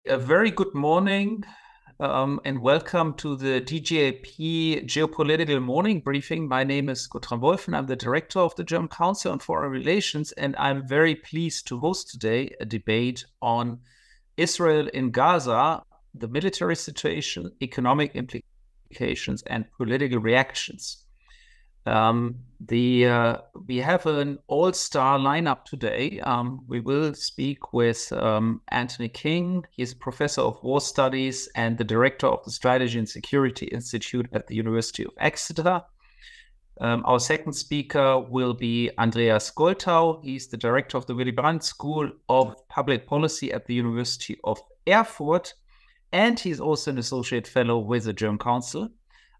A very good morning and welcome to the DGAP Geopolitical Morning Briefing. My name is Guntram Wolff and I'm the Director of the German Council on Foreign Relations, and I'm very pleased to host today a debate on Israel in Gaza, the military situation, economic implications, and political reactions. We have an all-star lineup today. We will speak with Anthony King. He's a professor of war studies and the director of the Strategy and Security Institute at the University of Exeter. Our second speaker will be Andreas Goldthau. He's the director of the Willy Brandt School of Public Policy at the University of Erfurt, and he's also an associate fellow with the German Council.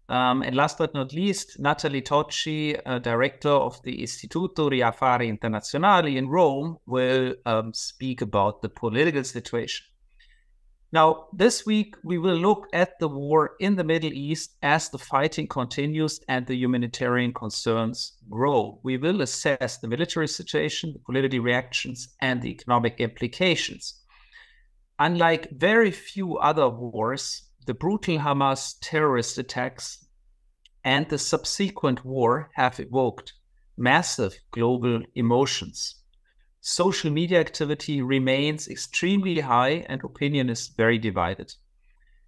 And last but not least, Nathalie Tocci, director of the Istituto di Affari Internazionali in Rome, will speak about the political situation. Now, this week, we will look at the war in the Middle East as the fighting continues and the humanitarian concerns grow. We will assess the military situation, the political reactions, and the economic implications. Unlike very few other wars, the brutal Hamas terrorist attacks and the subsequent war have evoked massive global emotions. Social media activity remains extremely high and opinion is very divided.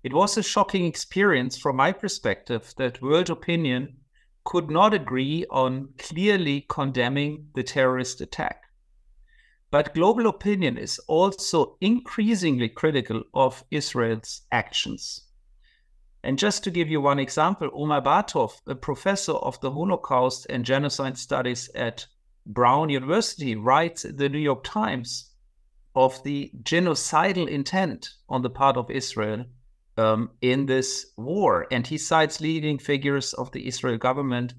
It was a shocking experience from my perspective that world opinion could not agree on clearly condemning the terrorist attack. But global opinion is also increasingly critical of Israel's actions. And just to give you one example, Omar Bartov, a professor of the Holocaust and Genocide Studies at Brown University, writes in the New York Times of the genocidal intent on the part of Israel in this war. And he cites leading figures of the Israel government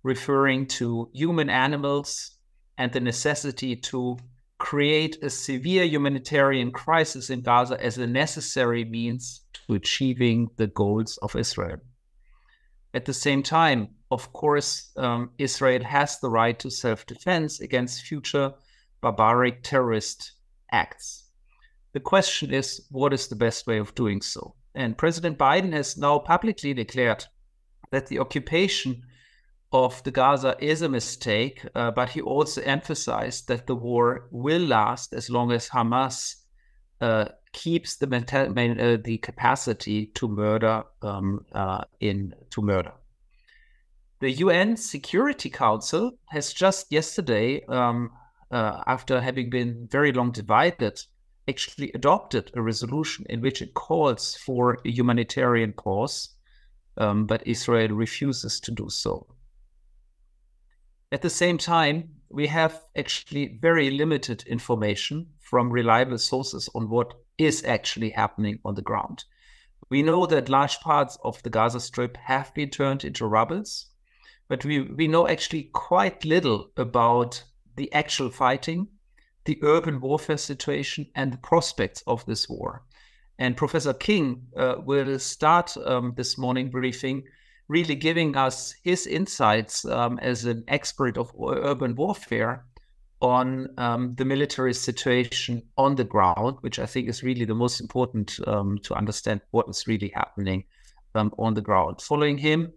referring to human animals and the necessity to create a severe humanitarian crisis in Gaza as a necessary means to achieving the goals of Israel. At the same time, of course, Israel has the right to self-defense against future barbaric terrorist acts. The question is, what is the best way of doing so? And President Biden has now publicly declared that the occupation of the Gaza is a mistake, but he also emphasized that the war will last as long as Hamas keeps the capacity to murder. The UN Security Council has just yesterday, after having been very long divided, actually adopted a resolution in which it calls for a humanitarian pause, but Israel refuses to do so. At the same time, we have actually very limited information from reliable sources on what is actually happening on the ground. We know that large parts of the Gaza Strip have been turned into rubbles, but we know actually quite little about the actual fighting, the urban warfare situation, and the prospects of this war. And Professor King will start this morning briefing really giving us his insights as an expert of urban warfare on the military situation on the ground, which I think is really the most important to understand what is really happening on the ground. Following him,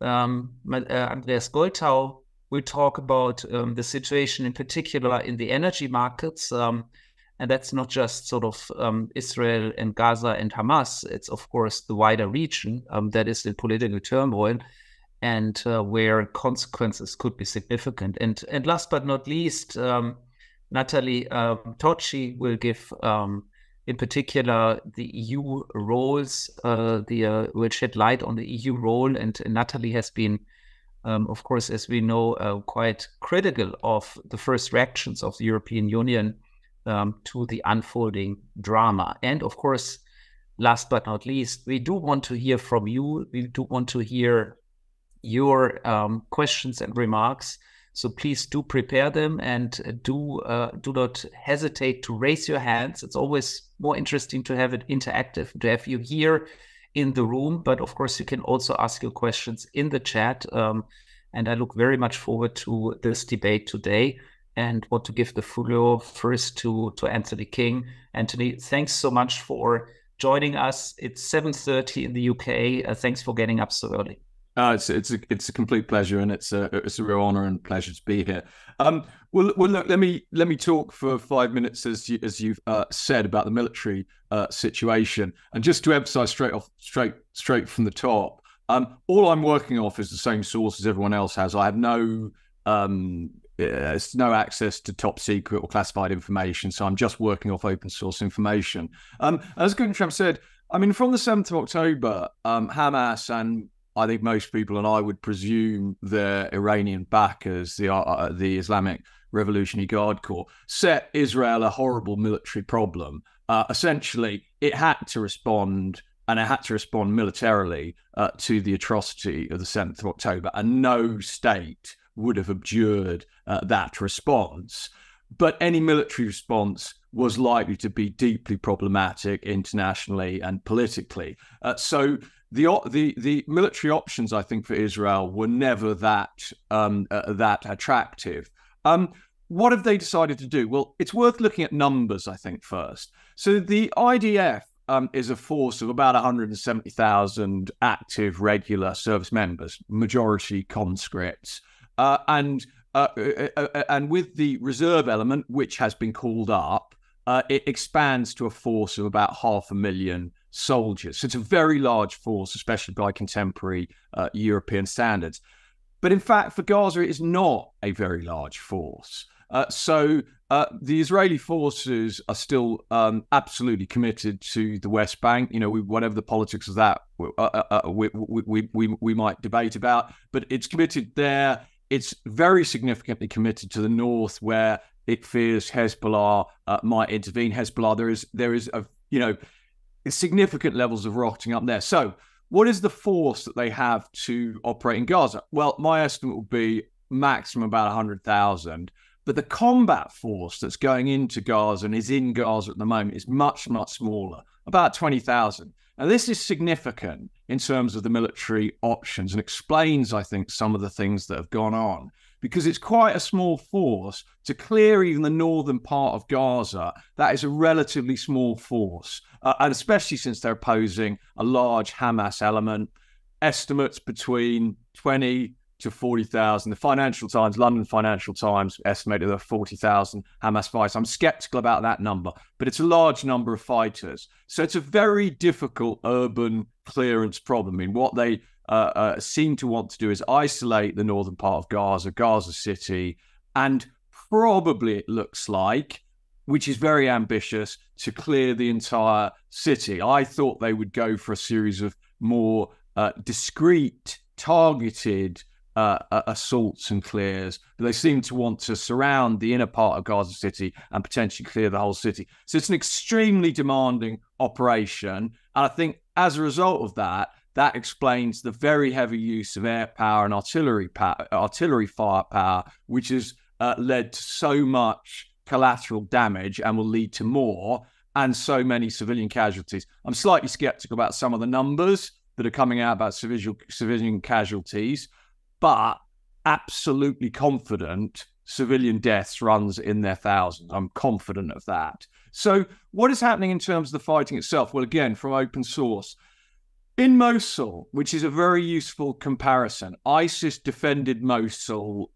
Andreas Goldthau will talk about the situation in particular in the energy markets. And that's not just sort of Israel and Gaza and Hamas. It's, of course, the wider region that is in political turmoil and where consequences could be significant. And last but not least, Nathalie Tocci will give, in particular, the EU roles, will shed light on the EU role. And Nathalie has been, of course, as we know, quite critical of the first reactions of the European Union to the unfolding drama. And of course, last but not least, we do want to hear from you. We do want to hear your questions and remarks. So please do prepare them and do not hesitate to raise your hands. It's always more interesting to have it interactive, to have you here in the room. But of course, you can also ask your questions in the chat. And I look very much forward to this debate today. and want to give the floor first to Anthony King. Anthony, thanks so much for joining us. It's 7:30 in the UK. Thanks for getting up so early. It's a complete pleasure, and it's a real honor and pleasure to be here. Well, look, let me talk for 5 minutes as you've said about the military situation, and just to emphasize straight from the top, all I'm working off is the same source as everyone else has. I have no access to top secret or classified information, so I'm just working off open source information. As Guntram said, I mean, from the 7th of October, Hamas and I think most people, and I would presume their Iranian backers, the Islamic Revolutionary Guard Corps, set Israel a horrible military problem. Essentially, it had to respond, and it had to respond militarily to the atrocity of the 7th of October, and no state would have abjured that response. But any military response was likely to be deeply problematic internationally and politically. So the military options, I think, for Israel were never that attractive. What have they decided to do? Well, it's worth looking at numbers, I think, first. So the IDF is a force of about 170,000 active regular service members, majority conscripts, and with the reserve element, which has been called up, it expands to a force of about 500,000 soldiers. So it's a very large force, especially by contemporary European standards. But in fact, for Gaza, it is not a very large force. So the Israeli forces are still absolutely committed to the West Bank. You know, whatever the politics of that we might debate about, but it's committed there. It's very significantly committed to the north, where it fears Hezbollah might intervene. Hezbollah, there is significant levels of rocketing up there. So what is the force that they have to operate in Gaza? Well, my estimate would be maximum about 100,000. But the combat force that's going into Gaza and is in Gaza at the moment is much, much smaller, about 20,000. Now, this is significant in terms of the military options and explains, I think, some of the things that have gone on, because it's quite a small force to clear even the northern part of Gaza. That is a relatively small force, and especially since they're opposing a large Hamas element. Estimates between 20 to 40,000. The Financial Times, London Financial Times, estimated there are 40,000 Hamas fighters. I'm skeptical about that number, but it's a large number of fighters. So it's a very difficult urban clearance problem. I mean, what they seem to want to do is isolate the northern part of Gaza, Gaza City, and probably it looks like, which is very ambitious, to clear the entire city. I thought they would go for a series of more discreet, targeted assaults and clears, but they seem to want to surround the inner part of Gaza City and potentially clear the whole city. So it's an extremely demanding operation, and I think as a result of that explains the very heavy use of air power and artillery firepower, which has led to so much collateral damage and will lead to more, and so many civilian casualties. I'm slightly skeptical about some of the numbers that are coming out about civilian casualties, but absolutely confident civilian deaths runs in their thousands. I'm confident of that. So what is happening in terms of the fighting itself? Well, again, from open source, in Mosul, which is a very useful comparison, ISIS defended Mosul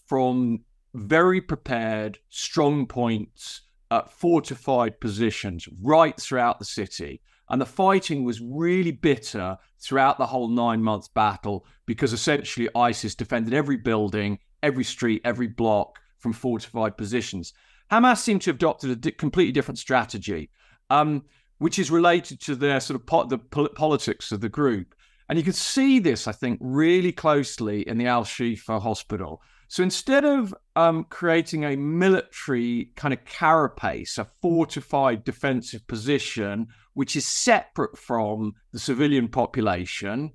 from very prepared, strong points, fortified positions right throughout the city. And the fighting was really bitter throughout the whole 9-month battle, because essentially ISIS defended every building, every street, every block from fortified positions. Hamas seemed to have adopted a completely different strategy, which is related to their sort of the politics of the group. And you can see this, I think, really closely in the Al-Shifa hospital. So instead of creating a military kind of carapace, a fortified defensive position, which is separate from the civilian population,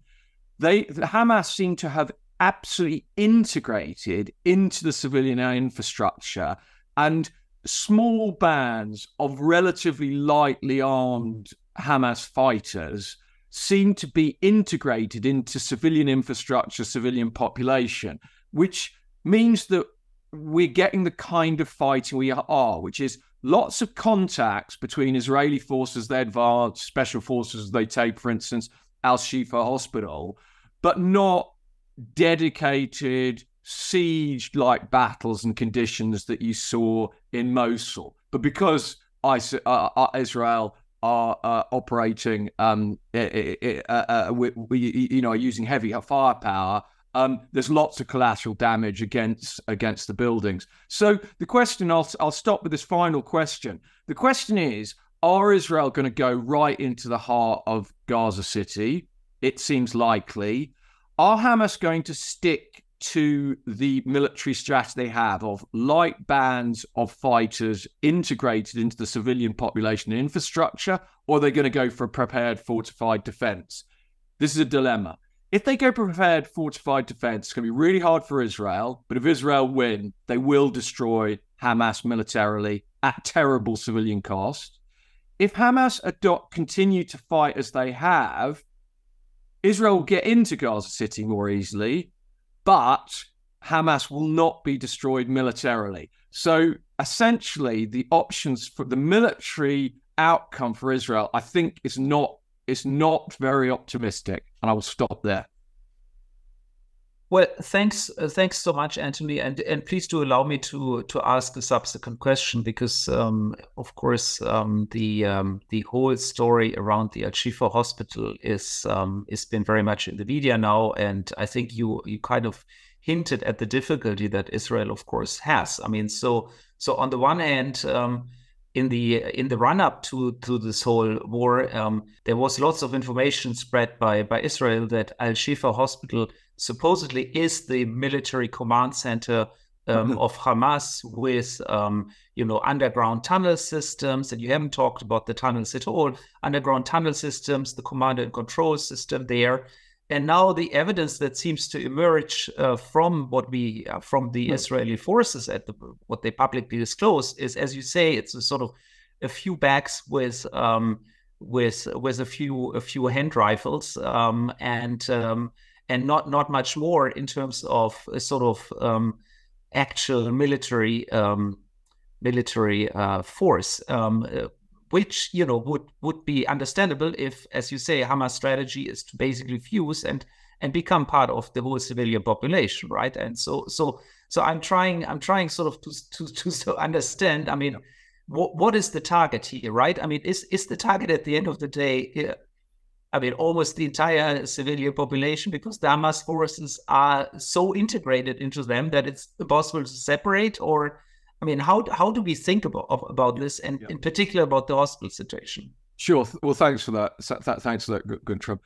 the Hamas seem to have absolutely integrated into the civilian infrastructure, and small bands of relatively lightly armed Hamas fighters seem to be integrated into civilian infrastructure, civilian population, which means that we're getting the kind of fighting we are, which is lots of contacts between Israeli forces they advance, special forces they take, for instance, Al-Shifa Hospital, but not dedicated siege-like battles and conditions that you saw in Mosul. But because Israel are operating, using heavy firepower, there's lots of collateral damage against the buildings. So the question, I'll stop with this final question. The question is, are Israel going to go right into the heart of Gaza City? It seems likely. Are Hamas going to stick to the military strategy they have of light bands of fighters integrated into the civilian population and infrastructure, or are they going to go for a prepared fortified defense? This is a dilemma. If they go prepared fortified defense, it's going to be really hard for Israel, but if Israel win, they will destroy Hamas militarily at terrible civilian cost. If Hamas continue to fight as they have, Israel will get into Gaza City more easily, but Hamas will not be destroyed militarily. So essentially, the options for the military outcome for Israel, I think, is not very optimistic. And I will stop there. Well, thanks so much, Anthony, and please do allow me to ask a subsequent question, because of course the whole story around the Al-Shifa hospital is been very much in the media now, and I think you kind of hinted at the difficulty that Israel, of course, has. I mean, so on the one hand, in the run-up to this whole war, there was lots of information spread by Israel that Al-Shifa hospital supposedly is the military command center of Hamas, with underground tunnel systems, and you haven't talked about the tunnels at all. Underground tunnel systems, the command and control system there, and now the evidence that seems to emerge from the Israeli forces what they publicly disclose is, as you say, it's a sort of a few bags with a few hand rifles and not much more in terms of a sort of actual military force, which would be understandable if, as you say, Hamas strategy is to basically fuse and become part of the whole civilian population, right? And so I'm trying sort of to understand. I mean, what is the target here, right? I mean, is the target at the end of the day, almost the entire civilian population, because the Hamas forces are so integrated into them that it's impossible to separate? Or, I mean, how do we think about this, and in particular about the hospital situation? Sure. Well, thanks for that. Thanks for that, Guntram.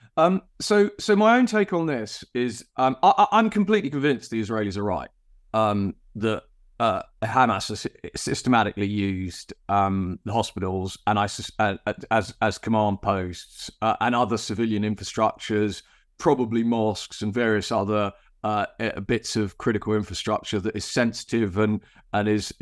So my own take on this is, I'm completely convinced the Israelis are right, that Hamas has systematically used the hospitals and as command posts and other civilian infrastructures, probably mosques and various other bits of critical infrastructure that is sensitive and is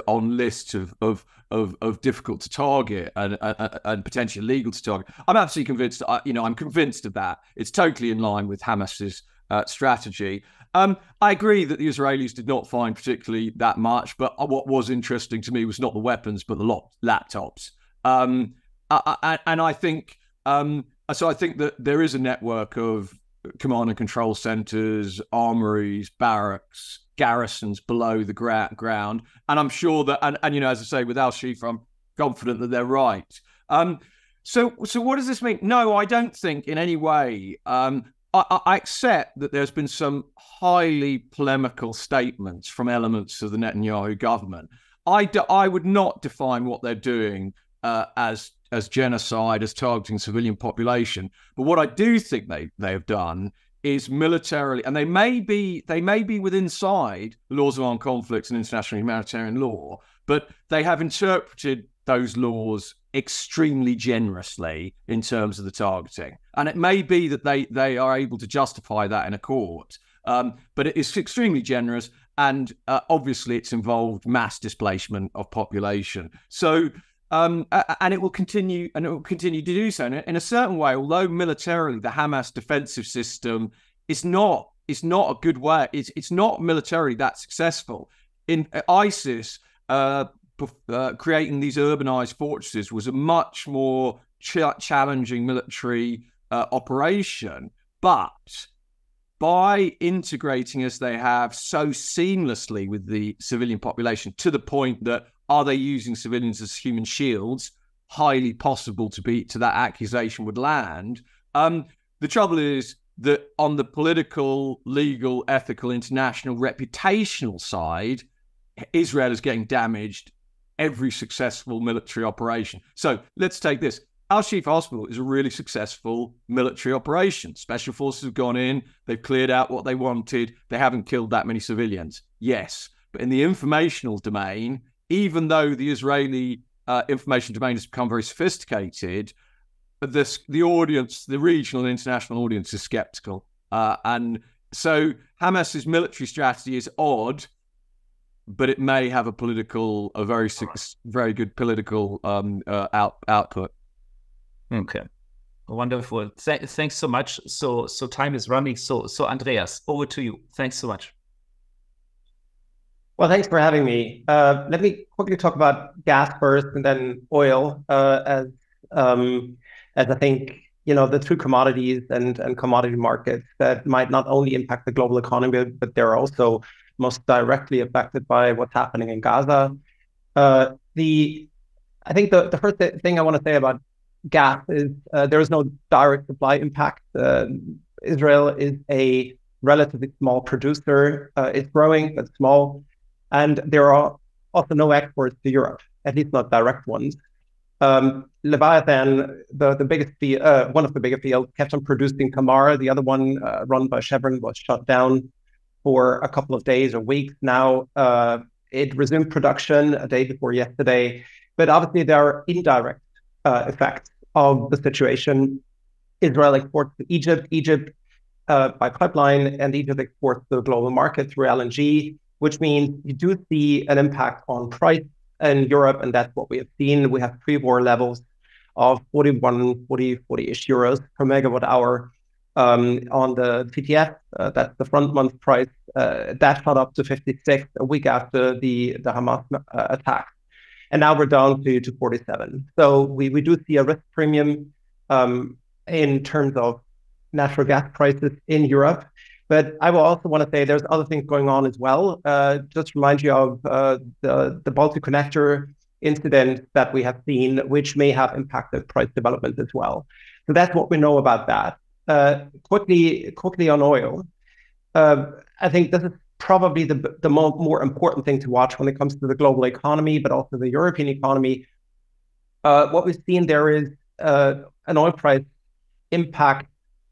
on lists of difficult to target and potentially illegal to target. I'm absolutely convinced. I'm convinced of that. It's totally in line with Hamas's strategy. I agree that the Israelis did not find particularly that much, but what was interesting to me was not the weapons, but the laptops. And I think I think that there is a network of command and control centers, armories, barracks, garrisons below the ground. And I'm sure that, and as I say, with Al-Shifa, I'm confident that they're right. So what does this mean? No, I don't think in any way. I accept that there's been some highly polemical statements from elements of the Netanyahu government. I would not define what they're doing as genocide, as targeting civilian population. But what I do think they have done is militarily, and they may be within inside the laws of armed conflicts and international humanitarian law, but they have interpreted those laws extremely generously in terms of the targeting. And it may be that they are able to justify that in a court, but it is extremely generous, and obviously it's involved mass displacement of population. So and it will continue to do so. And in a certain way, although militarily the Hamas defensive system is not it's not a good way. It's not militarily that successful. In ISIS, creating these urbanized fortresses was a much more challenging military operation. But by integrating, as they have, so seamlessly with the civilian population, to the point that are they using civilians as human shields? Highly possible to that accusation would land. The trouble is that on the political, legal, ethical, international, reputational side, Israel is getting damaged every successful military operation. So let's take this. Al-Shifa Hospital is a really successful military operation. Special forces have gone in. They've cleared out what they wanted. They haven't killed that many civilians. Yes. But in the informational domain, even though the Israeli information domain has become very sophisticated, the audience, the regional and international audience, is skeptical. And so Hamas's military strategy is odd, but it may have a very good political output. Okay, wonderful. Thanks so much. So time is running. So Andreas, over to you. Thanks so much. Well, thanks for having me. Let me quickly talk about gas first, and then oil, as I think the two commodities and commodity markets that might not only impact the global economy, but they're also most directly affected by what's happening in Gaza. I think the first thing I want to say about gas is there is no direct supply impact. Israel is a relatively small producer. It's growing, but small. And there are also no exports to Europe, at least not direct ones. Leviathan, the biggest one of the bigger fields, kept on producing Tamar. The other one, run by Chevron, was shut down for a couple of days or weeks. Now it resumed production a day before yesterday. But obviously there are indirect effects of the situation. Israel exports to Egypt by pipeline, and Egypt exports to the global market through LNG, which means you do see an impact on price in Europe, and that's what we have seen. We have pre-war levels of 40-ish euros per megawatt hour on the TTF. That's the front month price. That shot up to 56 a week after the Hamas attack. And now we're down to 47. So we do see a risk premium in terms of natural gas prices in Europe. But I will also want to say there's other things going on as well. Just remind you of the Baltic Connector incident that we have seen, which may have impacted price development as well. So that's what we know about that. Quickly on oil. I think this is probably the more important thing to watch when it comes to the global economy, but also the European economy. What we've seen there is an oil price impact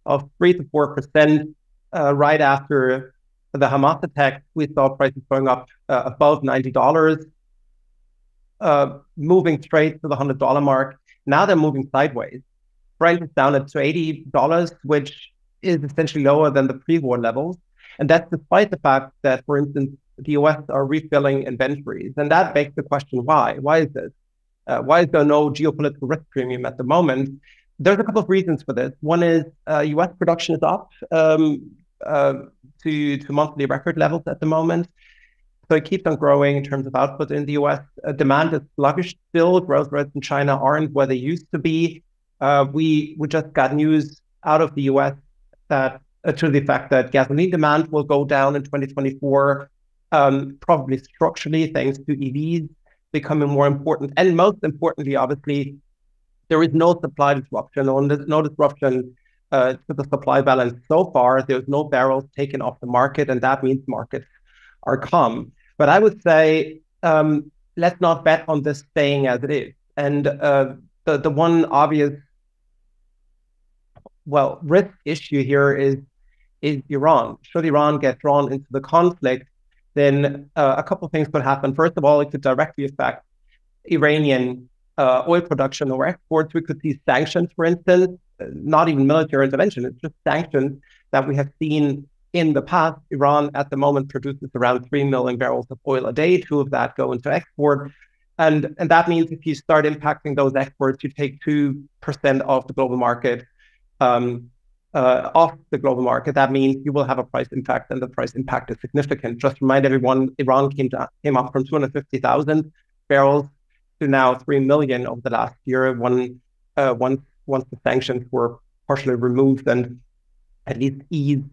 of 3 to 4%. Right after the Hamas attack, we saw prices going up above $90, moving straight to the $100 mark. Now they're moving sideways. Brent is down to $80, which is essentially lower than the pre-war levels. And that's despite the fact that, for instance, the US are refilling inventories. And that begs the question, why? Why is this? Why is there no geopolitical risk premium at the moment? There's a couple of reasons for this. One is US production is up to monthly record levels at the moment. So it keeps on growing in terms of output in the US. Demand is sluggish still. Growth rates in China aren't where they used to be. We just got news out of the US that to the fact that gasoline demand will go down in 2024, probably structurally thanks to EVs becoming more important. And most importantly, obviously, there is no supply disruption, or there's no disruption to the supply balance so far. There's no barrels taken off the market, and that means markets are calm. But I would say let's not bet on this staying as it is. And the one obvious, risk issue here is Iran. Should Iran get drawn into the conflict, then a couple of things could happen. First of all, it could directly affect Iranian oil production or exports. We could see sanctions, for instance, not even military intervention. It's just sanctions that we have seen in the past. Iran at the moment produces around 3 million barrels of oil a day. 2 of that go into export. And that means if you start impacting those exports, you take 2% of the global market off the global market, that means you will have a price impact, and the price impact is significant. Just remind everyone, Iran came up from 250,000 barrels to now 3 million over the last year, once the sanctions were partially removed and at least eased.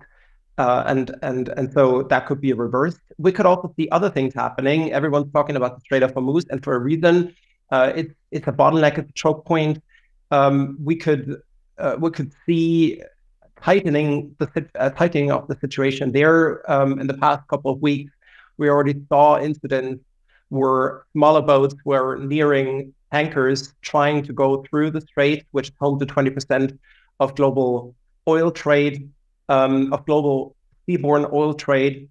And so that could be a reverse. We could also see other things happening. Everyone's talking about the Strait of Hormuz, and for a reason. It's a bottleneck, it's a choke point. We could see tightening of the situation there. In the past couple of weeks, we already saw incidents where smaller boats were nearing tankers trying to go through the strait, which is home to 20% of global oil trade, of global seaborne oil trade.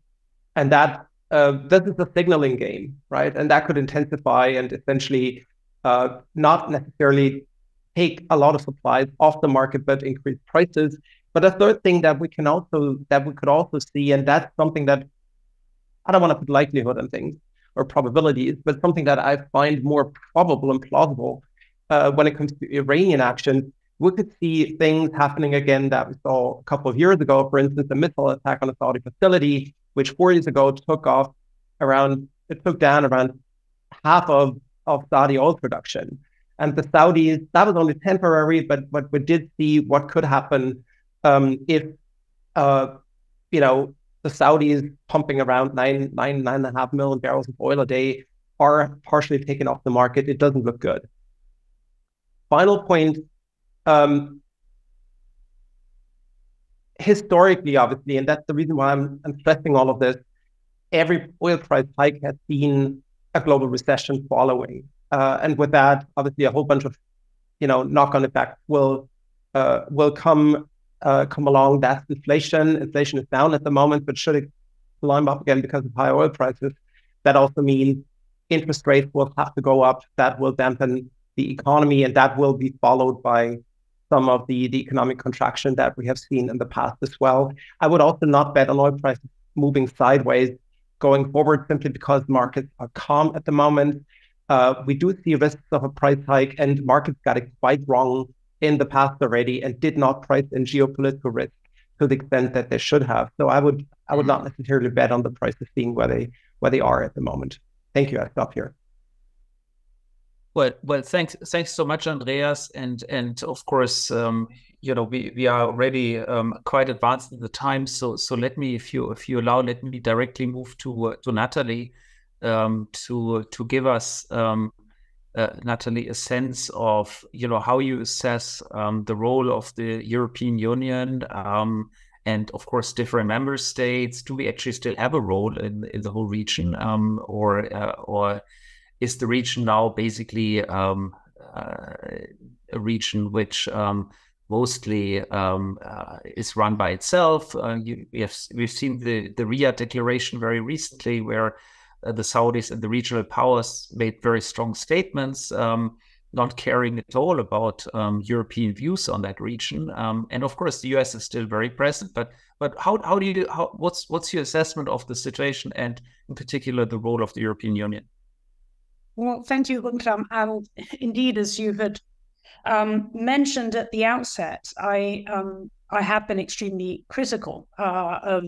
And that this is a signaling game, right? And that could intensify and essentially not necessarily take a lot of supplies off the market, but increase prices. But a third thing that we could also see, and that's something that I don't want to put likelihood on things or probabilities, but something that I find more probable and plausible when it comes to Iranian action. We could see things happening again that we saw a couple of years ago. For instance, a missile attack on a Saudi facility, which 4 years ago took down around half of Saudi oil production. And the Saudis, that was only temporary, but we did see what could happen if the Saudis pumping around 9.5 million barrels of oil a day are partially taken off the market. It doesn't look good. Final point, historically, obviously, and that's the reason why I'm stressing all of this, every oil price hike has seen a global recession following. And with that, obviously, a whole bunch of knock-on effects will come along. That's inflation. Inflation is down at the moment, but should it climb up again because of high oil prices, that also means interest rates will have to go up. That will dampen the economy, and that will be followed by some of the economic contraction that we have seen in the past as well. I would also not bet on oil prices moving sideways going forward, simply because markets are calm at the moment. We do see risks of a price hike, and markets got it quite wrong in the past already and did not price in geopolitical risk to the extent that they should have. So I would not necessarily bet on the prices being where they are at the moment. Thank you. I stop here. Well, thanks so much, Andreas, and of course, we are already quite advanced in the time. So let me, if you allow, let me directly move to Nathalie to give us, Nathalie, a sense of how you assess the role of the European Union and of course different member states. Do we actually still have a role in the whole region, or is the region now basically a region which mostly is run by itself? We've seen the Riyadh Declaration very recently, where the Saudis and the regional powers made very strong statements, not caring at all about European views on that region. And of course, the US is still very present. But what's your assessment of the situation, and in particular the role of the European Union? Well, thank you, Guntram. And indeed, as you had mentioned at the outset, I have been extremely critical of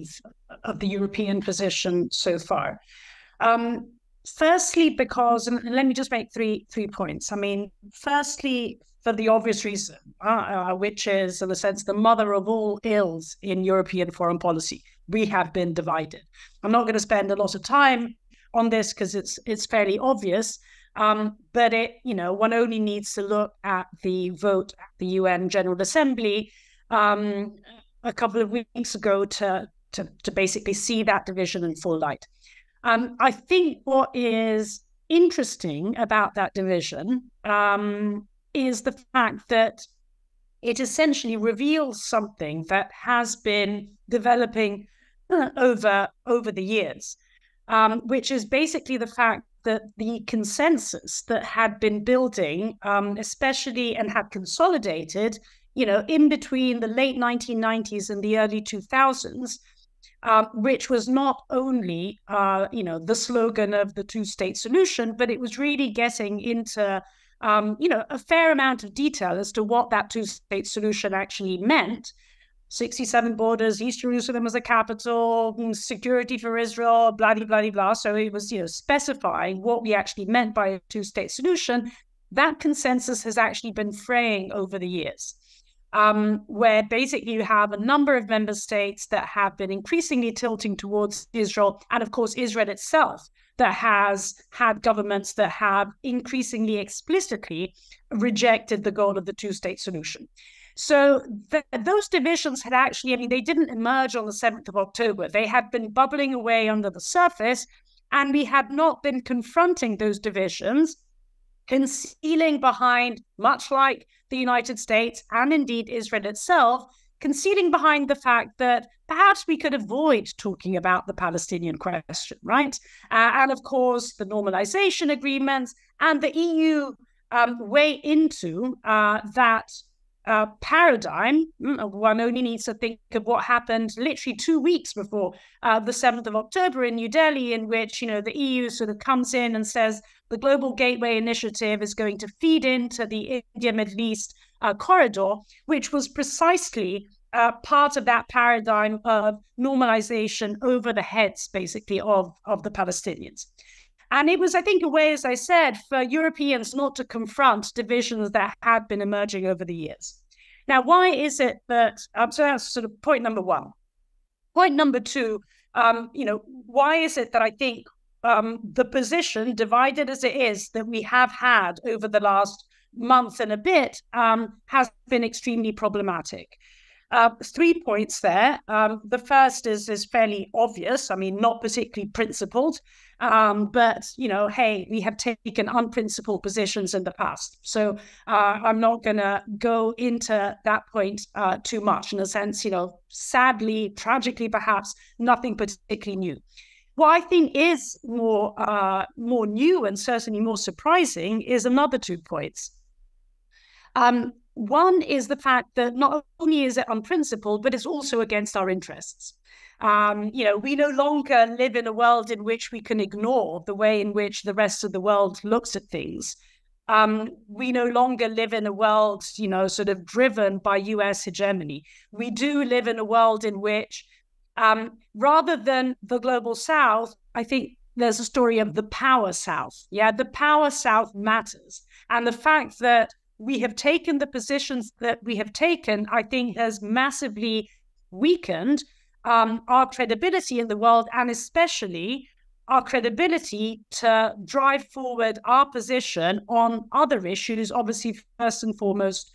the European position so far. Firstly, because, and let me just make three points. I mean, firstly, for the obvious reason, which is, in a sense, the mother of all ills in European foreign policy. We have been divided. I'm not going to spend a lot of time on this because it's fairly obvious, but one only needs to look at the vote at the UN General Assembly a couple of weeks ago to basically see that division in full light. I think what is interesting about that division is the fact that it essentially reveals something that has been developing over the years. Which is basically the fact that the consensus that had been building, especially and had consolidated, in between the late 1990s and the early 2000s, which was not only, the slogan of the two-state solution, but it was really getting into, a fair amount of detail as to what that two-state solution actually meant. 67 borders, East Jerusalem as a capital, security for Israel, blah, blah, blah, blah. So it was, specifying what we actually meant by a two-state solution. That consensus has actually been fraying over the years, where basically you have a number of member states that have been increasingly tilting towards Israel, and of course Israel itself, that has had governments that have increasingly explicitly rejected the goal of the two-state solution. So those divisions had actually, they didn't emerge on the 7th of October. They had been bubbling away under the surface, and we had not been confronting those divisions, concealing behind, much like the United States and indeed Israel itself, concealing behind the fact that perhaps we could avoid talking about the Palestinian question, right? And of course, the normalization agreements and the EU way into that paradigm. One only needs to think of what happened literally 2 weeks before the 7th of October in New Delhi, in which, the EU sort of comes in and says the Global Gateway Initiative is going to feed into the India-Middle East corridor, which was precisely part of that paradigm of normalization over the heads, basically, of the Palestinians. And it was, I think, a way, as I said, for Europeans not to confront divisions that had been emerging over the years. Now, why is it that, so that's sort of point number one. Point number two, why is it that I think the position, divided as it is, that we have had over the last month and a bit has been extremely problematic? 3 points there. The first is fairly obvious. Not particularly principled, but hey, we have taken unprincipled positions in the past. So I'm not going to go into that point too much. In a sense, sadly, tragically, perhaps nothing particularly new. What I think is more new and certainly more surprising is another 2 points. One is the fact that not only is it unprincipled, but it's also against our interests. We no longer live in a world in which we can ignore the way in which the rest of the world looks at things. We no longer live in a world, sort of driven by US hegemony. We do live in a world in which, rather than the global South, I think there's a story of the power South. Yeah, the power South matters. And the fact that we have taken the positions that we have taken, I think, has massively weakened our credibility in the world, and especially our credibility to drive forward our position on other issues, obviously, first and foremost,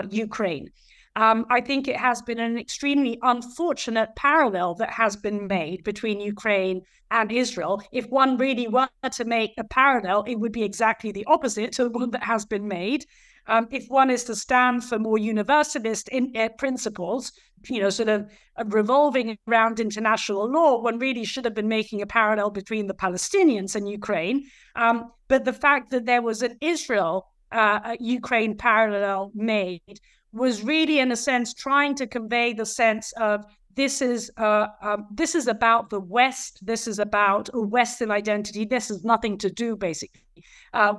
Ukraine. I think it has been an extremely unfortunate parallel that has been made between Ukraine and Israel. If one really were to make a parallel, it would be exactly the opposite to the one that has been made. If one is to stand for more universalist principles, sort of revolving around international law, one really should have been making a parallel between the Palestinians and Ukraine. But the fact that there was an Israel-Ukraine parallel made was really, in a sense, trying to convey the sense of this is about the West. This is about a Western identity. This has nothing to do, basically,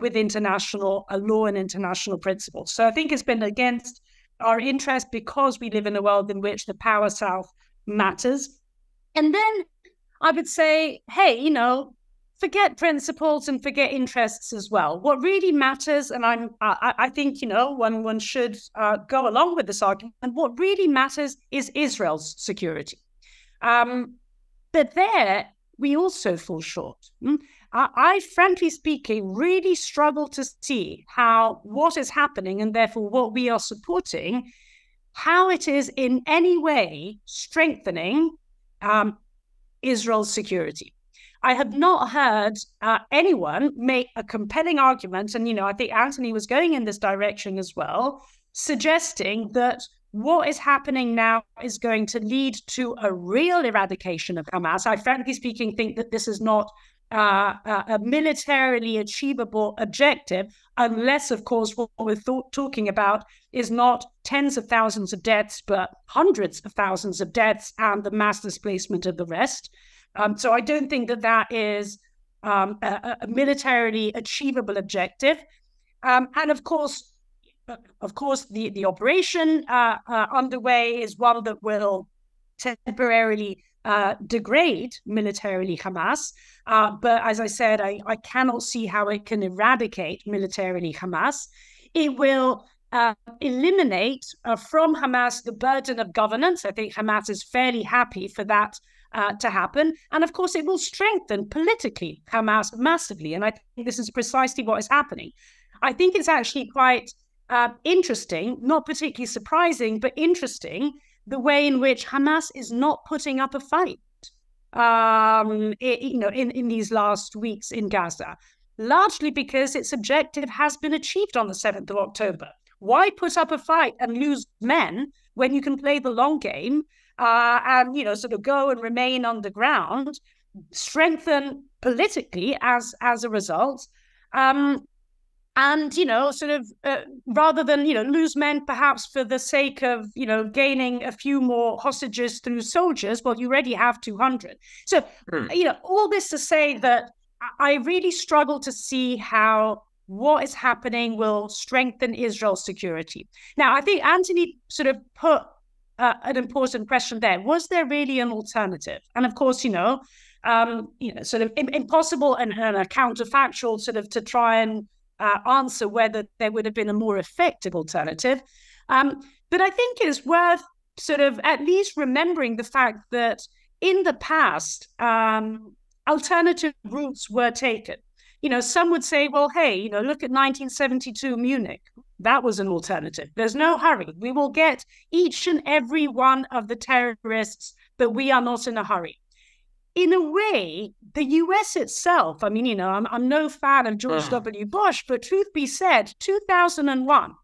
with international law and international principles. So I think it's been against our interest because we live in a world in which the power South matters. And then I would say, hey, forget principles and forget interests as well. What really matters, and I think, one should go along with this argument, and what really matters is Israel's security. But there, we also fall short. I, frankly speaking, really struggle to see how what is happening, and therefore what we are supporting, how it is in any way strengthening Israel's security. I have not heard anyone make a compelling argument, and I think Anthony was going in this direction as well, suggesting that what is happening now is going to lead to a real eradication of Hamas. I, frankly speaking, think that this is not a militarily achievable objective, unless, of course, what we're talking about is not tens of thousands of deaths, but hundreds of thousands of deaths and the mass displacement of the rest. So I don't think that is a militarily achievable objective. And of course, of course, the operation underway is one that will temporarily degrade militarily Hamas. But as I said, I cannot see how it can eradicate militarily Hamas. It will eliminate from Hamas the burden of governance. I think Hamas is fairly happy for that to happen. And of course, it will strengthen politically Hamas massively. And I think this is precisely what is happening. I think it's actually quite interesting, not particularly surprising, but interesting, the way in which Hamas is not putting up a fight, in these last weeks in Gaza, largely because its objective has been achieved on the 7th of October. Why put up a fight and lose men when you can play the long game and, sort of go and remain on the ground, strengthen politically as a result, and, rather than, lose men perhaps for the sake of, gaining a few more hostages through soldiers, well, you already have 200. So, all this to say that I really struggle to see how what is happening will strengthen Israel's security. Now, I think Anthony sort of put an important question there. Was there really an alternative? And of course, sort of impossible and a counterfactual sort of to try and answer whether there would have been a more effective alternative. But I think it's worth sort of at least remembering the fact that in the past, alternative routes were taken. Some would say, well, hey, look at 1972 Munich. That was an alternative. There's no hurry. We will get each and every one of the terrorists, but we are not in a hurry. In a way, the US itself, I mean, I'm no fan of George W. Bush, but truth be said, 2001,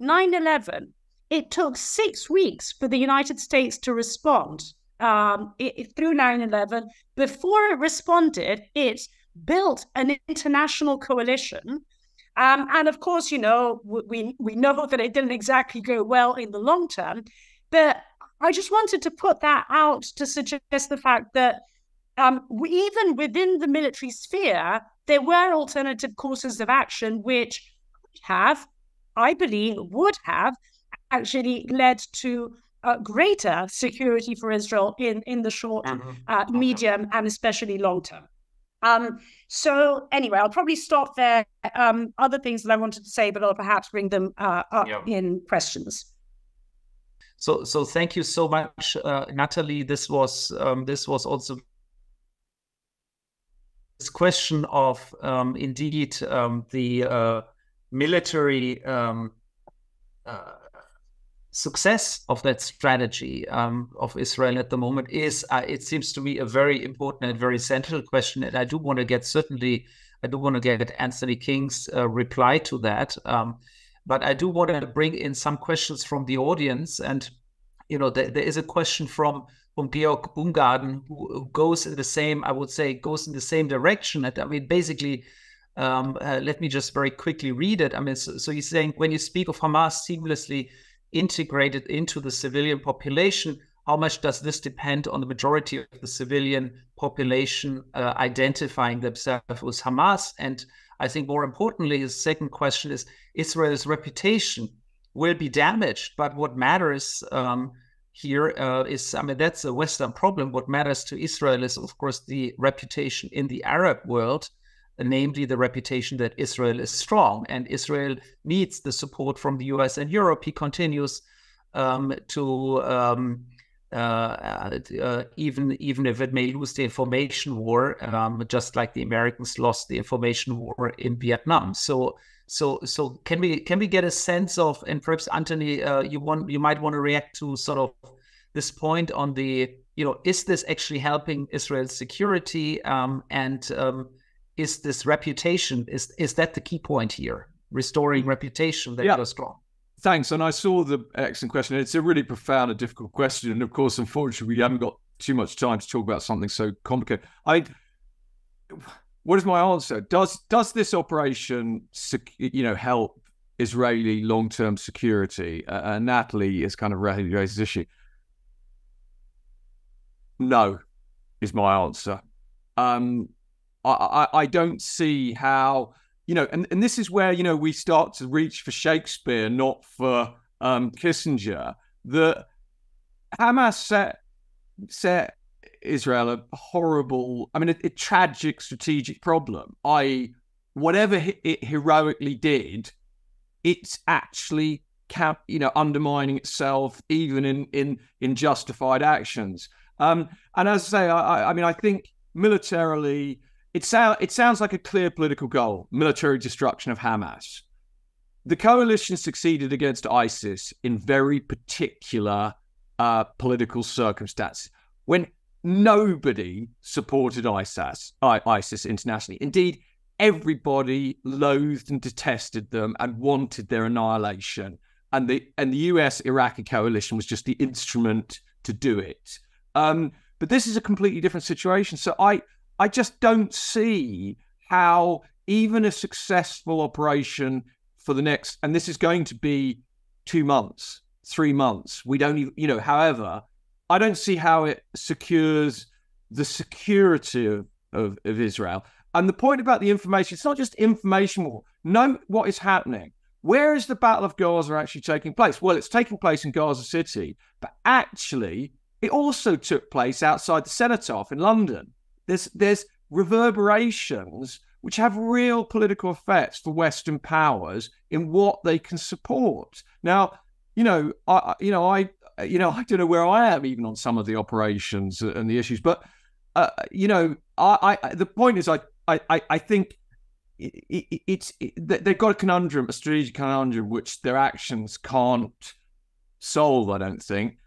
9/11, it took 6 weeks for the United States to respond through 9/11. Before it responded, it built an international coalition. And of course, we know that it didn't exactly go well in the long term. But I just wanted to put that out to suggest the fact that even within the military sphere, there were alternative courses of action which would have actually led to greater security for Israel in the short, medium, and especially long term. So anyway, I'll probably stop there. Other things that I wanted to say, but I'll perhaps bring them up in questions. So thank you so much, Nathalie. This was also this question of indeed the military success of that strategy of Israel at the moment is, it seems to me, a very important and very central question. And I do want to get Anthony King's reply to that. But I do want to bring in some questions from the audience. And, there is a question from Georg Bungarden who goes in the same, I would say, goes in the same direction. And I mean, basically, let me just very quickly read it. I mean, so he's saying, when you speak of Hamas seamlessly integrated into the civilian population, how much does this depend on the majority of the civilian population identifying themselves with Hamas? And I think more importantly, his second question is, Israel's reputation will be damaged, but what matters here is, I mean, that's a Western problem. What matters to Israel is, of course, the reputation in the Arab world, namely the reputation that Israel is strong, and Israel needs the support from the US and Europe. He continues to even if it may lose the information war, just like the Americans lost the information war in Vietnam. So can we get a sense of, and perhaps Anthony, you might want to react to sort of this point on the, is this actually helping Israel's security, and is this reputation, is that the key point here? Restoring reputation that you're strong. Thanks. And I saw the excellent question. It's a really profound and difficult question. And of course, unfortunately, we haven't got too much time to talk about something so complicated. What is my answer? Does this operation, help Israeli long-term security? Nathalie is kind of raised this issue. No, is my answer. I don't see how and this is where, we start to reach for Shakespeare, not for Kissinger, that Hamas set Israel a horrible, a tragic strategic problem, i.e., whatever it heroically did, it's actually undermining itself even in justified actions. And as I say, I think militarily, it sounds like a clear political goal: military destruction of Hamas. The coalition succeeded against ISIS in very particular political circumstances when nobody supported ISIS internationally. Indeed, everybody loathed and detested them and wanted their annihilation. And the US-Iraqi coalition was just the instrument to do it. But this is a completely different situation. So I just don't see how even a successful operation for the next, and this is going to be 2 months, 3 months, we don't even, however, I don't see how it secures the security of Israel. And the point about the information, it's not just information war. Know what is happening. Where is the Battle of Gaza actually taking place? Well, it's taking place in Gaza City, but actually it also took place outside the Cenotaph in London. There's reverberations which have real political effects for Western powers in what they can support. Now, I don't know where I am even on some of the operations and the issues, but the point is, I think they've got a strategic conundrum, which their actions can't solve, I don't think.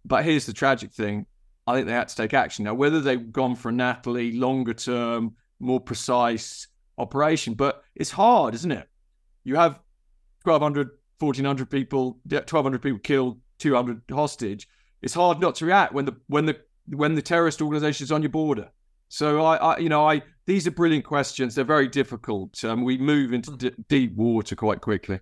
But here's the tragic thing: I think they had to take action. Now, whether they've gone for a Nathalie, longer term, more precise operation, but it's hard, isn't it? You have 1,200, 1,400 people, 1,200 people killed, 200 hostage. It's hard not to react when the terrorist organization is on your border. So these are brilliant questions. They're very difficult. We move into deep water quite quickly.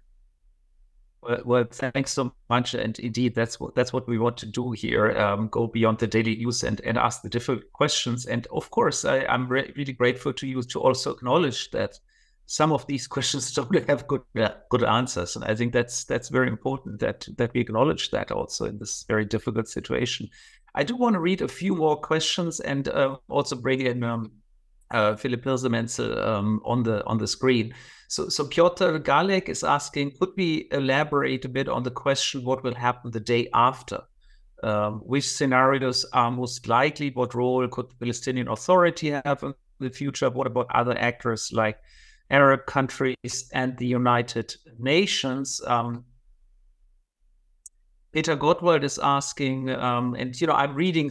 Well, thanks so much. And indeed, that's what we want to do here. Go beyond the daily news and ask the difficult questions. And of course, I'm really grateful to you to also acknowledge that some of these questions don't have good answers. And I think that's very important that we acknowledge that also in this very difficult situation. I do want to read a few more questions and also bring in Philipp Hirsemenzel on the screen. So Piotr Galek is asking, could we elaborate a bit on the question, what will happen the day after? Which scenarios are most likely? What role could the Palestinian Authority have in the future? What about other actors like Arab countries and the United Nations? Peter Gottwald is asking, and I'm reading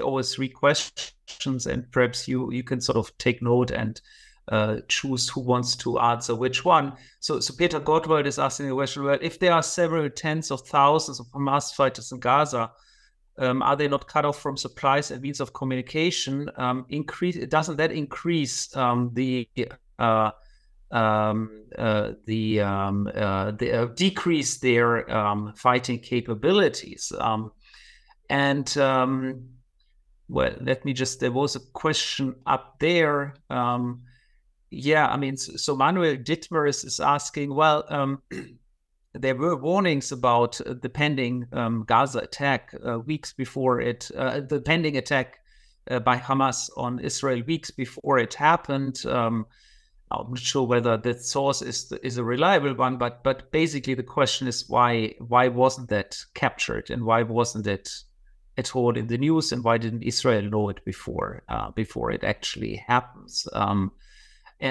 always three questions, and perhaps you can sort of take note and choose who wants to answer which one. So Peter Gottwald is asking the question, well, if there are several tens of thousands of Hamas fighters in Gaza, are they not cut off from supplies and means of communication? Doesn't that increase decrease their fighting capabilities? Well, there was a question up there. So Manuel Dittmers is asking, well, there were warnings about the pending Gaza attack weeks before the pending attack by Hamas on Israel weeks before it happened. I'm not sure whether that source is a reliable one, but basically the question is why wasn't that captured and why wasn't it at all in the news, and why didn't Israel know it before it actually happens? And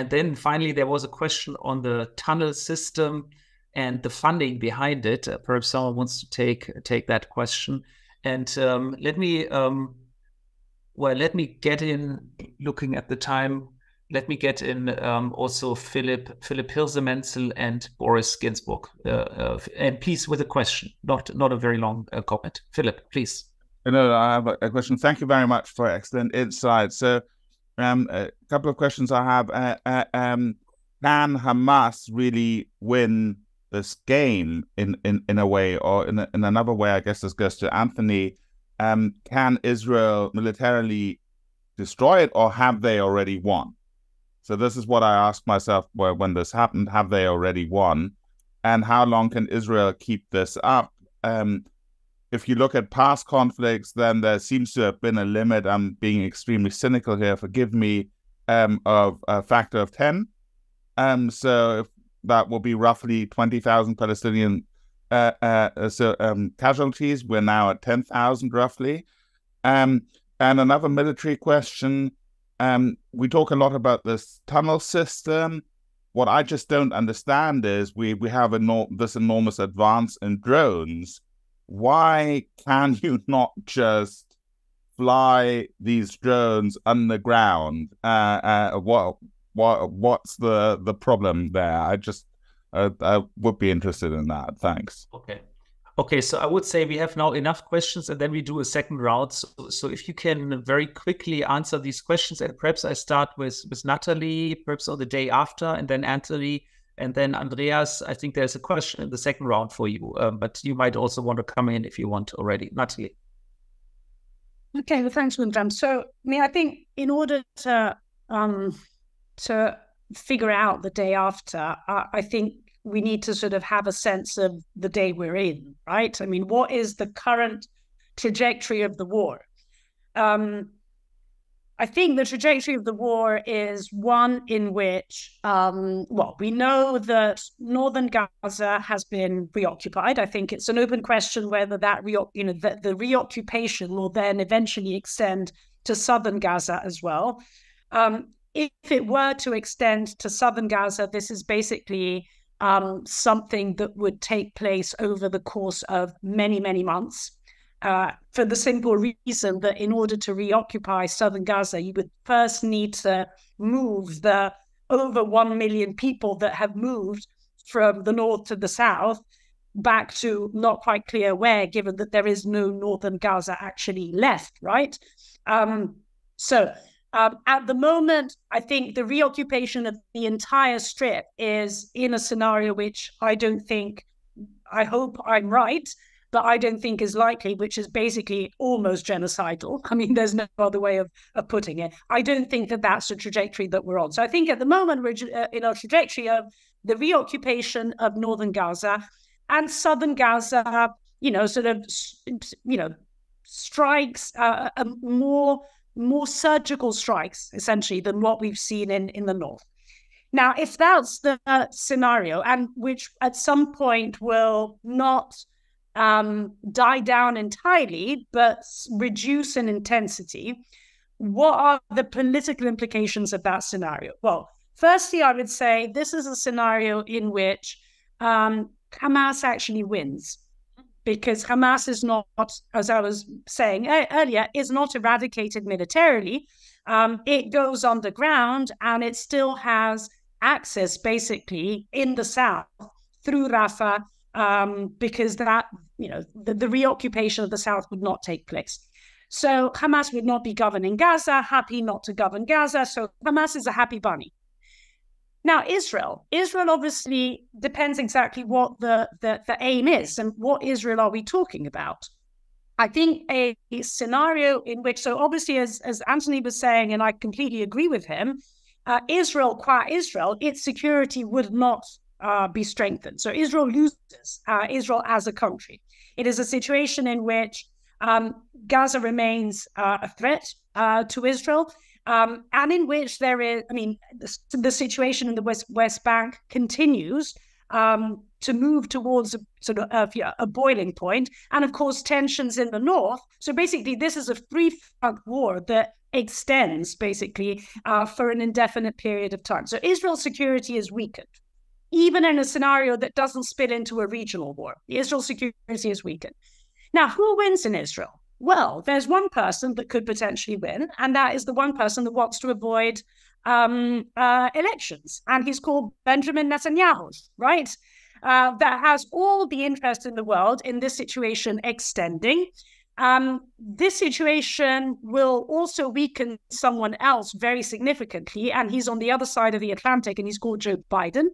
then finally there was a question on the tunnel system and the funding behind it. Perhaps someone wants to take that question. And let me get in, looking at the time. Let me get in also Philipp Hirsemenzel and Boris Ginsburg. And please, with a question, not a very long comment. Philipp, please. No, I have a question. Thank you very much for excellent insight. So a couple of questions I have. Can Hamas really win this game in a way, or in another way? I guess this goes to Anthony. Can Israel militarily destroy it, or have they already won? So this is what I asked myself when this happened. Have they already won? And how long can Israel keep this up? If you look at past conflicts, then there seems to have been a limit. I'm being extremely cynical here, forgive me, of a factor of 10. So if that will be roughly 20,000 Palestinian casualties. We're now at 10,000 roughly. And another military question, we talk a lot about this tunnel system. What I just don't understand is we have this enormous advance in drones. Why can you not just fly these drones underground? What's the problem there? I would be interested in that. Thanks. Okay, so I would say we have now enough questions, and then we do a second round. So if you can very quickly answer these questions, and perhaps I start with Nathalie, perhaps on the day after, and then Anthony, and then Andreas. I think there's a question in the second round for you, but you might also want to come in if you want already. Nathalie. Okay, well, thanks, Guntram. So, I think in order to figure out the day after, I think we need to sort of have a sense of the day we're in, right? I mean, what is the current trajectory of the war? I think the trajectory of the war is one in which, we know that northern Gaza has been reoccupied. I think it's an open question whether that the reoccupation will then eventually extend to southern Gaza as well. If it were to extend to southern Gaza, this is basically something that would take place over the course of many, many months, for the simple reason that in order to reoccupy southern Gaza, you would first need to move the over 1 million people that have moved from the north to the south back to not quite clear where, given that there is no northern Gaza actually left, right? At the moment, I think the reoccupation of the entire strip is in a scenario which I hope I'm right, but I don't think is likely, which is basically almost genocidal. I mean, there's no other way of putting it. I don't think that that's the trajectory that we're on. So I think at the moment, we're in a trajectory of the reoccupation of northern Gaza and southern Gaza, strikes, more surgical strikes, essentially, than what we've seen in the north. Now, if that's the scenario, and which at some point will not die down entirely, but reduce in intensity, what are the political implications of that scenario? Well, firstly, I would say this is a scenario in which Hamas actually wins, because Hamas is not, as I was saying earlier, is not eradicated militarily. It goes underground and it still has access basically in the south through Rafah, because that, the reoccupation of the south would not take place. So Hamas would not be governing Gaza, happy not to govern Gaza. So Hamas is a happy bunny. Now, Israel obviously depends exactly what the aim is and what Israel are we talking about. I think a scenario in which, so obviously, as Anthony was saying, and I completely agree with him, Israel, its security would not be strengthened. So Israel loses, Israel as a country. It is a situation in which Gaza remains a threat to Israel. And in which there is, the situation in the West Bank continues to move towards a boiling point, and of course tensions in the north. So basically, this is a three-front war that extends basically for an indefinite period of time. So Israel's security is weakened, even in a scenario that doesn't spill into a regional war. Israel's security is weakened. Now, who wins in Israel? Well, there's one person that could potentially win, and that is the one person that wants to avoid elections. And he's called Benjamin Netanyahu, right? That has all the interest in the world in this situation extending. This situation will also weaken someone else very significantly, and he's on the other side of the Atlantic, and he's called Joe Biden,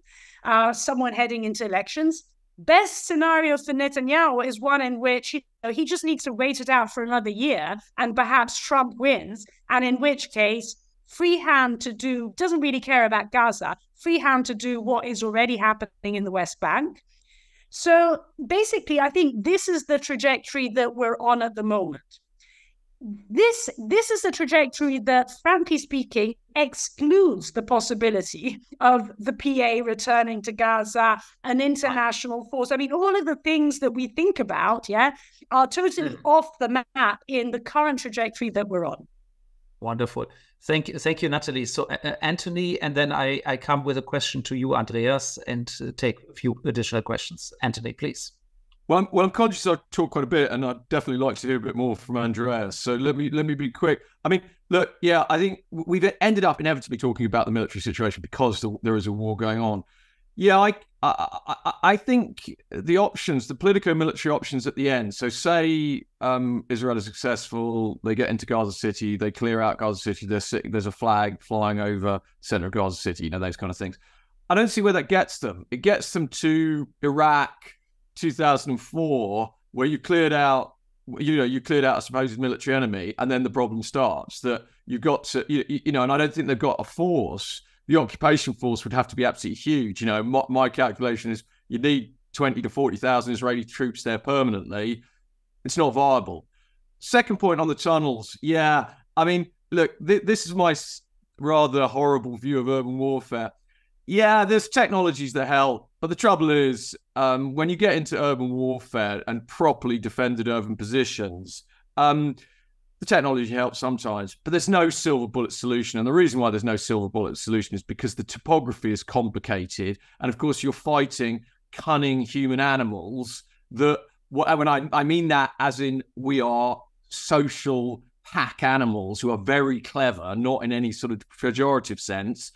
someone heading into elections. Best scenario for Netanyahu is one in which he just needs to wait it out for another year and perhaps Trump wins, and in which case free hand to do, doesn't really care about Gaza, free hand to do what is already happening in the West Bank. So basically, I think this is the trajectory that we're on at the moment. This is a trajectory that, frankly speaking, excludes the possibility of the PA returning to Gaza, an international force. I mean, all of the things that we think about, are totally off the map in the current trajectory that we're on. Wonderful. Thank you, Nathalie. So, Anthony, and then I come with a question to you, Andreas, and take a few additional questions. Anthony, please. Well, I'm conscious I talk quite a bit, and I'd definitely like to hear a bit more from Andreas. So let me be quick. I mean, look, I think we've ended up inevitably talking about the military situation because there is a war going on. Yeah, I think the options, the politico-military options at the end. So say Israel is successful, they get into Gaza City, they clear out Gaza City, there's a flag flying over the center of Gaza City, those kind of things. I don't see where that gets them. It gets them to Iraq 2004, where you cleared out a supposed military enemy, and then the problem starts. That you've got to, and I don't think they've got a force. The occupation force would have to be absolutely huge. My calculation is you need 20 to 40,000 Israeli troops there permanently. It's not viable. Second point on the tunnels. Yeah, I mean, look, this is my rather horrible view of urban warfare. Yeah, there's technologies that help, but the trouble is when you get into urban warfare and properly defended urban positions, the technology helps sometimes, but there's no silver bullet solution. And the reason why there's no silver bullet solution is because the topography is complicated. And of course, you're fighting cunning human animals that, when I mean that as in we are social pack animals who are very clever, not in any sort of pejorative sense,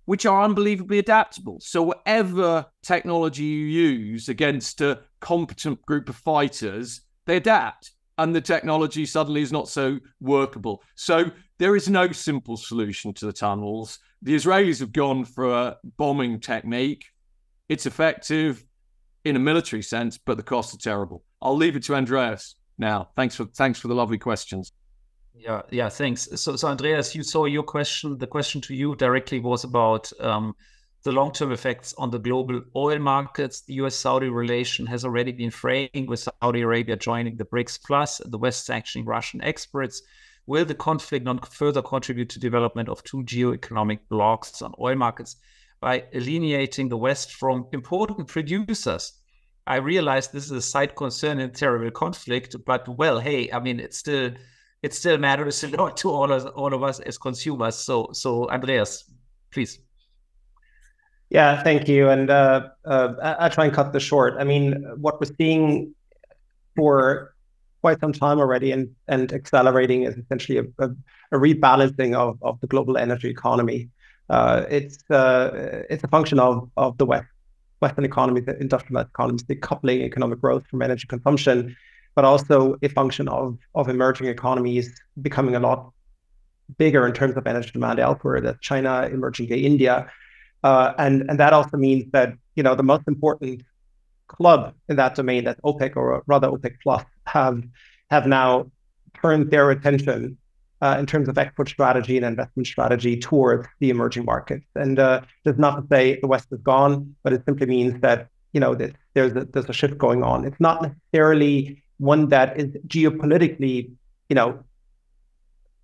which are unbelievably adaptable. So whatever technology you use against a competent group of fighters, they adapt. And the technology suddenly is not so workable. So there is no simple solution to the tunnels. The Israelis have gone for a bombing technique. It's effective in a military sense, but the costs are terrible. I'll leave it to Andreas now. Thanks for the lovely questions. Yeah, thanks. So Andreas, you saw your question. The question to you directly was about the long-term effects on the global oil markets. The US-Saudi relation has already been fraying, with Saudi Arabia joining the BRICS Plus, the West sanctioning Russian exports. Will the conflict not further contribute to development of two geoeconomic blocks on oil markets by alienating the West from important producers? I realize this is a side concern in terrible conflict, but well, hey, I mean, it still matters a lot to all of us as consumers. So Andreas, please. Yeah, thank you. And I'll try and cut this short. I mean, what we're seeing for quite some time already and accelerating is essentially a rebalancing of the global energy economy. It's a function of the Western economies, the industrialized economies, decoupling economic growth from energy consumption, but also a function of emerging economies becoming a lot bigger in terms of energy demand elsewhere. That's China, emerging India. And that also means that, the most important club in that domain, that's OPEC, or rather OPEC Plus, have now turned their attention in terms of export strategy and investment strategy towards the emerging markets. And that's not to say the West is gone, but it simply means that, there's a shift going on. It's not necessarily one that is geopolitically,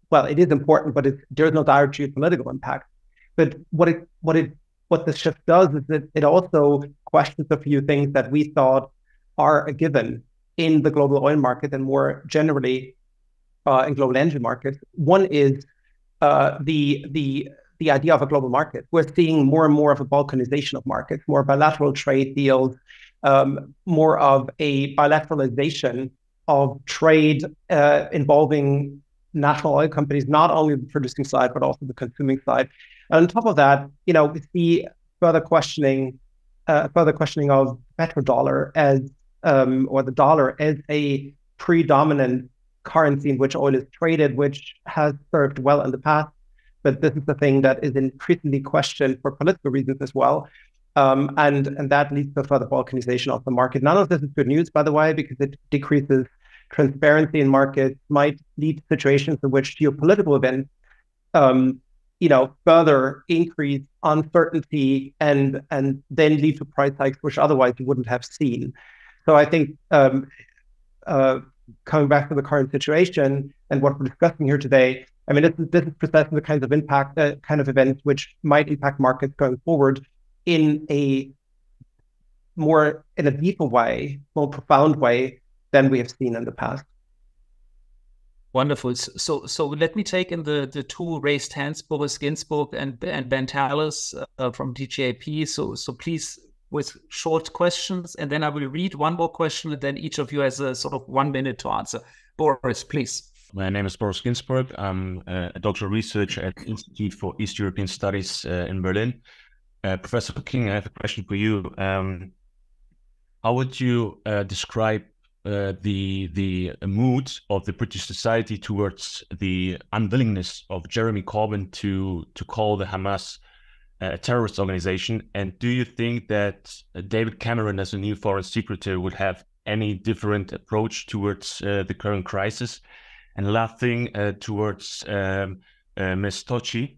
well, it is important, but there's no direct geopolitical impact. But what this shift does is that it also questions a few things that we thought are a given in the global oil market and more generally in global energy markets. One is the idea of a global market. We're seeing more and more of a balkanization of markets, more bilateral trade deals, more of a bilateralization of trade involving national oil companies, not only the producing side, but also the consuming side. And on top of that, we see further questioning of petrodollar as, or the dollar as a predominant currency in which oil is traded, which has served well in the past. But this is the thing that is increasingly questioned for political reasons as well. And that leads to further balkanization of the market. None of this is good news, by the way, because it decreases transparency in markets, might lead to situations in which geopolitical events further increase uncertainty and then lead to price hikes, which otherwise you wouldn't have seen. So I think coming back to the current situation and what we're discussing here today, I mean, this is precisely the kinds of events which might impact markets going forward in a deeper way, more profound way than we have seen in the past. Wonderful. So let me take in the two raised hands, Boris Ginsburg and Ben Tallis from DGAP. So please, with short questions, and then I will read one more question, and then each of you has a sort of 1 minute to answer. Boris, please. My name is Boris Ginsburg. I'm a doctoral researcher at the Institute for East European Studies in Berlin. Professor King, I have a question for you. How would you describe the mood of the British society towards the unwillingness of Jeremy Corbyn to call the Hamas a terrorist organization? And do you think that David Cameron, as a new foreign secretary, would have any different approach towards the current crisis? And last thing, towards Ms. Tocci,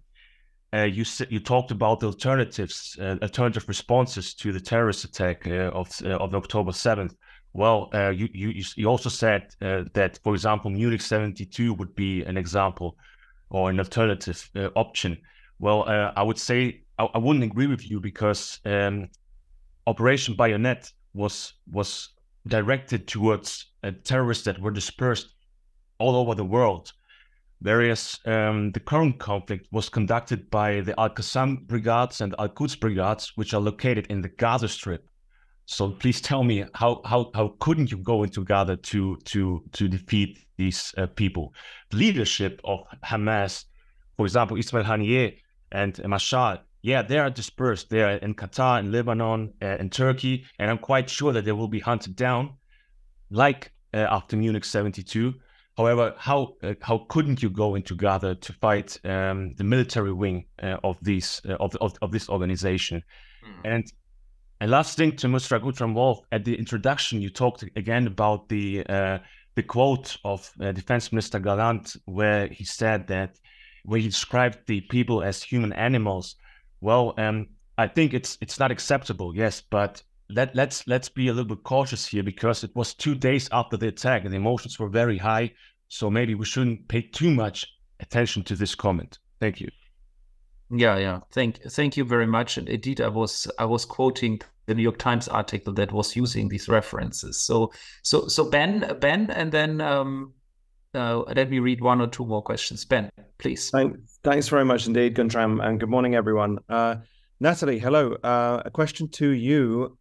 you talked about the alternative responses to the terrorist attack of October 7th. Well, you also said that, for example, Munich 72 would be an example or an alternative option. Well, I would say I wouldn't agree with you, because Operation Bayonet was directed towards terrorists that were dispersed all over the world, whereas the current conflict was conducted by the Al-Qassam brigades and Al-Quds brigades, which are located in the Gaza Strip. So please tell me, how couldn't you go into Gaza to defeat these people? The leadership of Hamas, for example, Ismail Haniyeh and Mashal, yeah, they are dispersed. They are in Qatar, in Lebanon, in Turkey, and I'm quite sure that they will be hunted down, like after Munich 72. However, how couldn't you go into Gaza to fight the military wing of this organization? And last thing to Mr. Guntram Wolff, at the introduction, you talked again about the quote of Defense Minister Gallant, where he said that, where he described the people as human animals. Well, I think it's not acceptable, yes, but let's be a little bit cautious here, because it was 2 days after the attack and the emotions were very high. So maybe we shouldn't pay too much attention to this comment. Thank you. Yeah. Thank you very much. And indeed, I was quoting the New York Times article that was using these references. So Ben, and then let me read one or two more questions. Ben, please. Thanks very much indeed, Guntram, and good morning, everyone. Nathalie, hello. A question to you.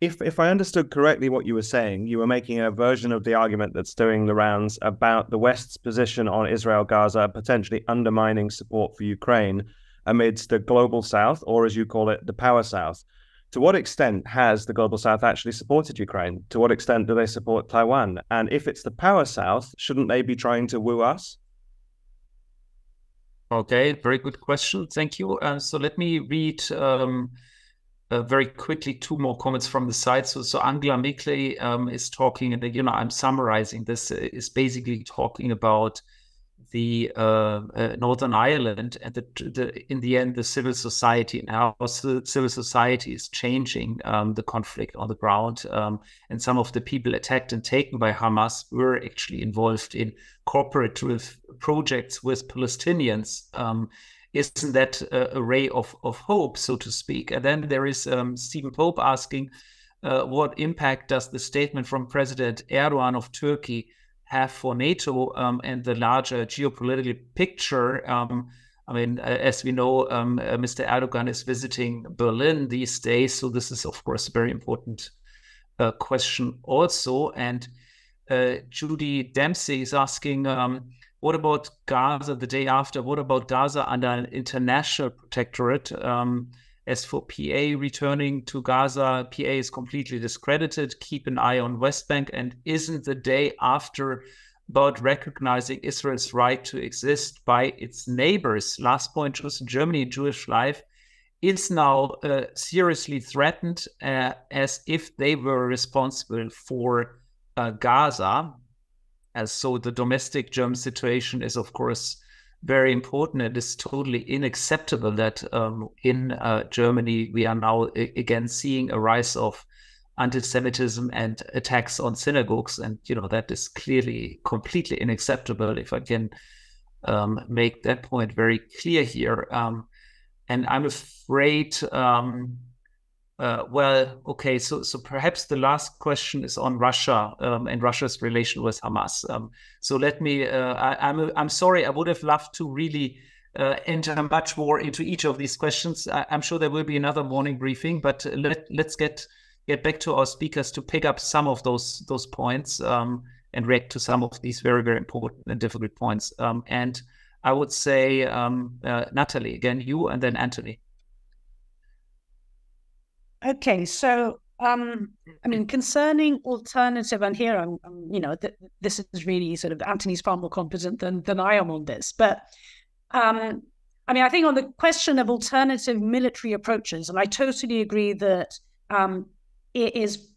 If I understood correctly what you were saying, you were making a version of the argument that's doing the rounds about the West's position on Israel-Gaza potentially undermining support for Ukraine amidst the global South, or as you call it, the power South. To what extent has the global South actually supported Ukraine? To what extent do they support Taiwan? And if it's the power South, shouldn't they be trying to woo us? Okay, very good question. Thank you. So let me read very quickly two more comments from the side. So Angela Merkel is talking, and I'm summarizing this, is basically talking about the Northern Ireland and in the end the civil society, and how civil society is changing the conflict on the ground. And some of the people attacked and taken by Hamas were actually involved in cooperative projects with Palestinians. Isn't that a ray of hope, so to speak? And then there is Stephen Pope asking, what impact does the statement from President Erdogan of Turkey have for NATO and the larger geopolitical picture? As we know, Mr. Erdogan is visiting Berlin these days, so this is, of course, a very important question also. And Judy Dempsey is asking, what about Gaza the day after? What about Gaza under an international protectorate? As for PA returning to Gaza, PA is completely discredited. Keep an eye on West Bank. And isn't the day after about recognizing Israel's right to exist by its neighbors? Last point, Jews in Germany, Jewish life is now seriously threatened as if they were responsible for Gaza. So the domestic German situation is, of course, very important. It is totally unacceptable that in Germany we are now again seeing a rise of anti-Semitism and attacks on synagogues, and that is clearly completely unacceptable. If I can make that point very clear here, and I'm afraid. So perhaps the last question is on Russia and Russia's relation with Hamas. So let me. I'm sorry. I would have loved to really enter much more into each of these questions. I'm sure there will be another morning briefing, but let's get back to our speakers to pick up some of those points and react to some of these very, very important and difficult points. And I would say, Nathalie, again, you, and then Anthony. Okay, so concerning alternative, and here this is really sort of Anthony's far more competent than I am on this, but I think on the question of alternative military approaches, and I totally agree that it is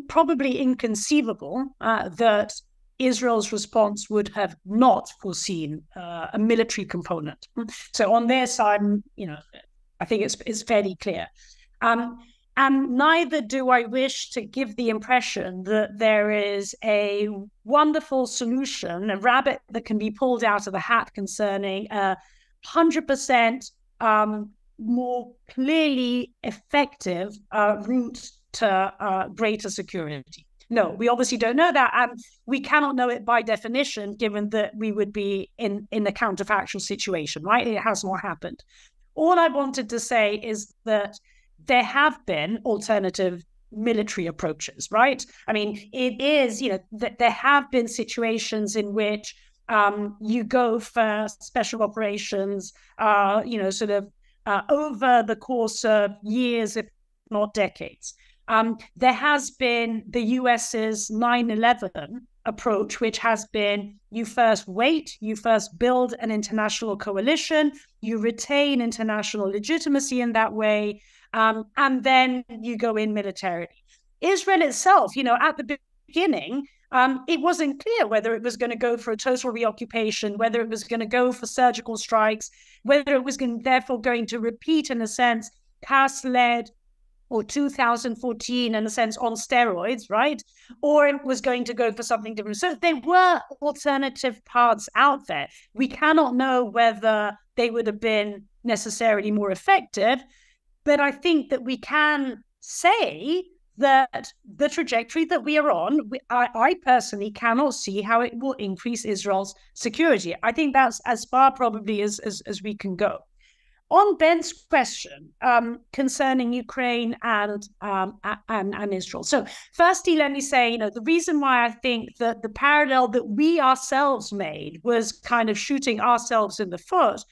probably inconceivable that Israel's response would have not foreseen a military component. So on their side, I think it's fairly clear. And neither do I wish to give the impression that there is a wonderful solution, a rabbit that can be pulled out of the hat concerning a 100% more clearly effective route to greater security. No, we obviously don't know that, and we cannot know it by definition, given that we would be in a counterfactual situation, right? It has not happened. All I wanted to say is that there have been alternative military approaches, right? It is, that there have been situations in which you go for special operations, over the course of years, if not decades. There has been the US's 9/11 approach, which has been you first wait, you first build an international coalition, you retain international legitimacy in that way, and then you go in militarily. Israel itself, at the beginning, it wasn't clear whether it was going to go for a total reoccupation, whether it was going to go for surgical strikes, whether it was therefore going to repeat, in a sense, Kass-led or 2014, in a sense, on steroids, right? Or it was going to go for something different. So there were alternative paths out there. We cannot know whether they would have been necessarily more effective, but I think that we can say that the trajectory that we are on, I personally cannot see how it will increase Israel's security. I think that's as far probably as we can go. On Ben's question concerning Ukraine and Israel. So firstly, let me say, the reason why I think that the parallel that we ourselves made was kind of shooting ourselves in the foot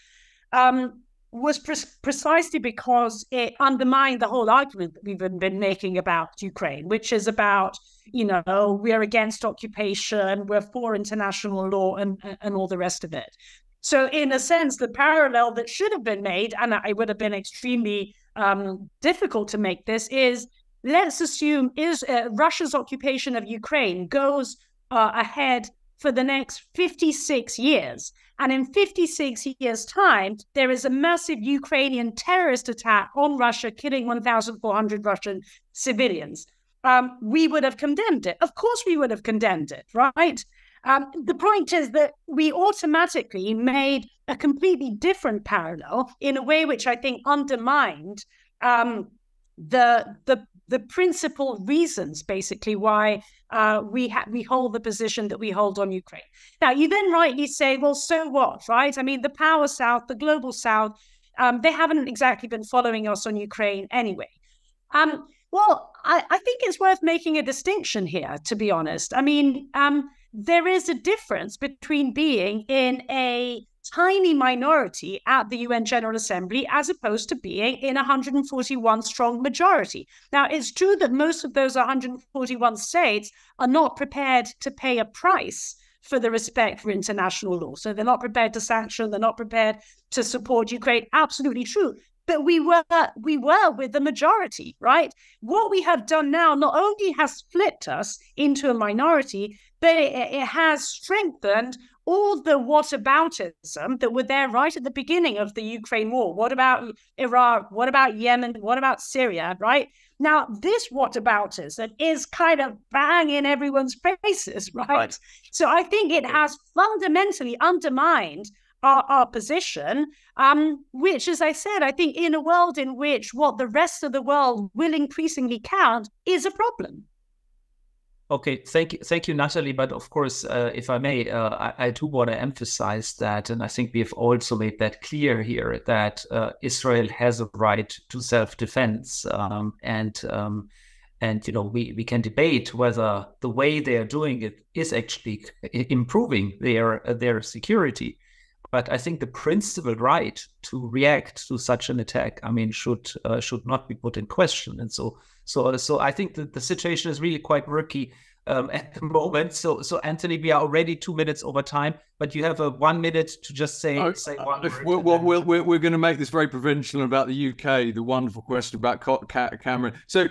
was precisely because it undermined the whole argument that we've been making about Ukraine, which is about, we're against occupation, we're for international law and all the rest of it. So in a sense, the parallel that should have been made, and it would have been extremely difficult to make this, is let's assume Russia's occupation of Ukraine goes ahead for the next 56 years. And in 56 years' time, there is a massive Ukrainian terrorist attack on Russia, killing 1,400 Russian civilians. We would have condemned it. Of course we would have condemned it, right? The point is that we automatically made a completely different parallel in a way which I think undermined the principal reasons, basically, why we hold the position that we hold on Ukraine. Now, you then rightly say, well, so what, right? The power South, the global South, they haven't exactly been following us on Ukraine anyway. Well, I think it's worth making a distinction here, to be honest. There is a difference between being in a tiny minority at the UN General Assembly as opposed to being in 141 strong majority. Now, it's true that most of those 141 states are not prepared to pay a price for the respect for international law. So they're not prepared to sanction, they're not prepared to support Ukraine. Absolutely true. But we were with the majority, right? What we have done now not only has flipped us into a minority, but it has strengthened all the whataboutism that were there right at the beginning of the Ukraine war. What about Iraq? What about Yemen? What about Syria, right? Now, this whataboutism is kind of bang in everyone's faces, right? So I think it has fundamentally undermined our position, which, as I said, I think in a world in which what the rest of the world will increasingly count is a problem. Okay, thank you, Nathalie. But of course, if I may, I do want to emphasize that, and I think we have also made that clear here, that Israel has a right to self-defense, and you know, we can debate whether the way they are doing it is actually improving their security. But I think the principal right to react to such an attack, I mean, should not be put in question. And so I think that the situation is really quite murky at the moment. So Anthony, we are already 2 minutes over time, but you have 1 minute to just say one word. We're going to make this very provincial about the UK. The wonderful question about Cameron. So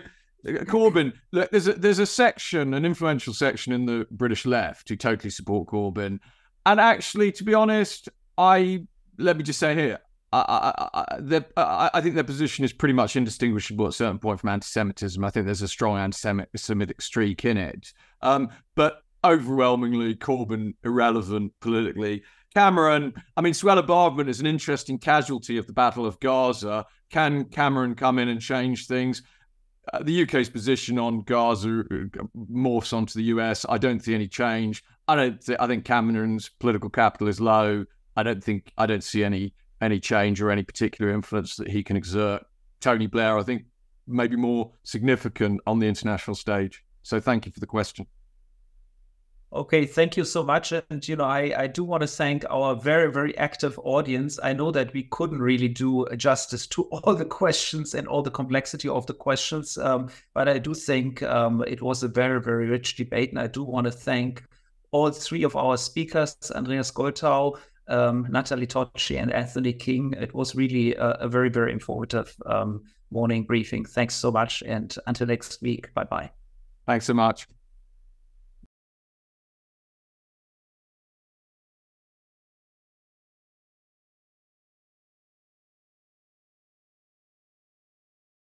Corbyn, look, there's a section, an influential section in the British left who totally support Corbyn, and actually, to be honest, let me just say here, I think their position is pretty much indistinguishable at a certain point from anti-Semitism. I think there's a strong anti-Semitic streak in it. But overwhelmingly, Corbyn irrelevant politically. Cameron, I mean, Suella Braverman is an interesting casualty of the Battle of Gaza. Can Cameron come in and change things? The UK's position on Gaza morphs onto the US. I don't see any change. I think Cameron's political capital is low. I don't see any change or any particular influence that he can exert. Tony Blair, I think, maybe more significant on the international stage. So thank you for the question. Okay, thank you so much. And, you know, I do want to thank our very, very active audience. I know that we couldn't really do justice to all the questions and all the complexity of the questions, but I do think it was a very, very rich debate. And I do want to thank all three of our speakers, Andreas Goldthau, Nathalie Tocci, and Anthony King. It was really a very, very informative morning briefing. Thanks so much. And until next week, bye-bye. Thanks so much.